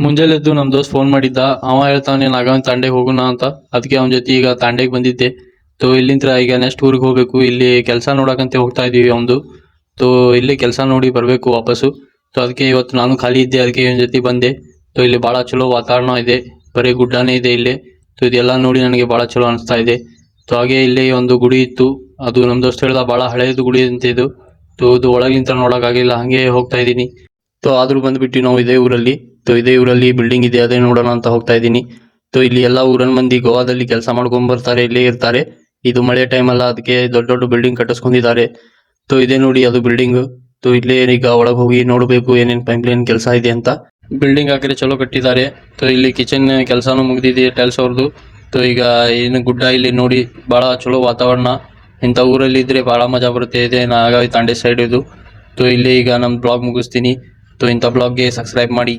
ಮುಂಜಾನೆ ಎದ್ದು ನಮ್ ದೋಸ್ತ್ ಫೋನ್ ಮಾಡಿದ್ದ. ಅವ ಹೇಳ್ತಾನೆ ನಾಗವನ್ ತಾಂಡೆಗೆ ಹೋಗೋಣ ಅಂತ. ಅದಕ್ಕೆ ಅವನ ಜೊತೆ ಈಗ ತಾಂಡೆಗೆ ಬಂದಿದ್ದೆ. ತೋ ಇಲ್ಲಿಂದ ಈಗ ನೆಕ್ಸ್ಟ್ ಊರಿಗೆ ಹೋಗ್ಬೇಕು. ಇಲ್ಲಿ ಕೆಲಸ ನೋಡಕಂತ ಹೋಗ್ತಾ ಇದೀವಿ ಅವಂದು. ತೋ ಇಲ್ಲಿ ಕೆಲಸ ನೋಡಿ ಬರ್ಬೇಕು ವಾಪಸ್ಸು. ತೋ ಅದಕ್ಕೆ ಇವತ್ತು ನಾನು ಖಾಲಿ ಇದ್ದೆ, ಅದಕ್ಕೆ ಇವನ್ ಜೊತೆ ಬಂದೆ. ತೋ ಇಲ್ಲಿ ಬಹಳ ಚಲೋ ವಾತಾವರಣ ಇದೆ, ಬರೀ ಗುಡ್ಡಾನೇ ಇದೆ ಇಲ್ಲಿ. ತೋ ಇದೆಲ್ಲ ನೋಡಿ ನನಗೆ ಬಹಳ ಚಲೋ ಅನಿಸ್ತಾ ಇದೆ. ತೋ ಹಾಗೆ ಇಲ್ಲಿ ಒಂದು ಗುಡಿ ಇತ್ತು, ಅದು ನಮ್ ದೋಸ್ತ್ ಹೇಳ್ದ ಬಹಳ ಹಳೇದು ಗುಡಿ ಅಂತ ಇದು. ತೋ ಇದು ಒಳಗಿಂತ ನೋಡಕ್ ಆಗಿಲ್ಲ, ಹಂಗೆ ಹೋಗ್ತಾ ಇದೀನಿ. ತೋ ಆದ್ರೂ ಬಂದ್ಬಿಟ್ಟು ನಾವು ಇದೇ ಊರಲ್ಲಿ. ತೋ ಇದೇ ಊರಲ್ಲಿ ಬಿಲ್ಡಿಂಗ್ ಇದೆ, ಅದೇ ನೋಡೋಣ ಅಂತ ಹೋಗ್ತಾ ಇದ್ದೀನಿ. ತೋ ಇಲ್ಲಿ ಎಲ್ಲಾ ಊರನ್ ಮಂದಿ ಗೋವಾದಲ್ಲಿ ಕೆಲಸ ಮಾಡ್ಕೊಂಡ್ ಬರ್ತಾರೆ, ಇಲ್ಲೇ ಇರ್ತಾರೆ. ಇದು ಮಳೆ ಟೈಮ್ ಅಲ್ಲ, ಅದಕ್ಕೆ ದೊಡ್ಡ ದೊಡ್ಡ ಬಿಲ್ಡಿಂಗ್ ಕಟ್ಟಿಸ್ಕೊಂಡಿದ್ದಾರೆ. ತೋ ಇದೆ ನೋಡಿ ಅದು ಬಿಲ್ಡಿಂಗ್. ತೋ ಇಲ್ಲೇ ಈಗ ಒಳಗ್ ಹೋಗಿ ನೋಡ್ಬೇಕು ಏನೇನ್ ಪೈಪ್ಲೈನ್ ಕೆಲಸ ಇದೆ ಅಂತ. ಬಿಲ್ಡಿಂಗ್ ಹಾಕಿದ್ರೆ ಚಲೋ ಕಟ್ಟಿದ್ದಾರೆ. ತೋ ಇಲ್ಲಿ ಕಿಚನ್ ಕೆಲಸನೂ ಮುಗ್ದಿದೆ ಟೈಲ್ಸ್ ಅವ್ರದ್ದು. ತೋ ಈಗ ಏನು ಗುಡ್ಡ ಇಲ್ಲಿ ನೋಡಿ ಬಹಳ ಚಲೋ ವಾತಾವರಣ. ಇಂಥ ಊರಲ್ಲಿ ಇದ್ರೆ ಬಹಳ ಮಜಾ ಬರುತ್ತೆ. ಇದೆ ನಾಗಾವಿ ತಾಂಡೆ ಸೈಡ್ ಇದು. ತೋ ಇಲ್ಲಿ ಈಗ ನಮ್ ಬ್ಲಾಗ್ ಮುಗಿಸ್ತೀನಿ. ತೋ ಇಂಥ ಬ್ಲಾಗ್ಗೆ ಸಬ್ಸ್ಕ್ರೈಬ್ ಮಾಡಿ.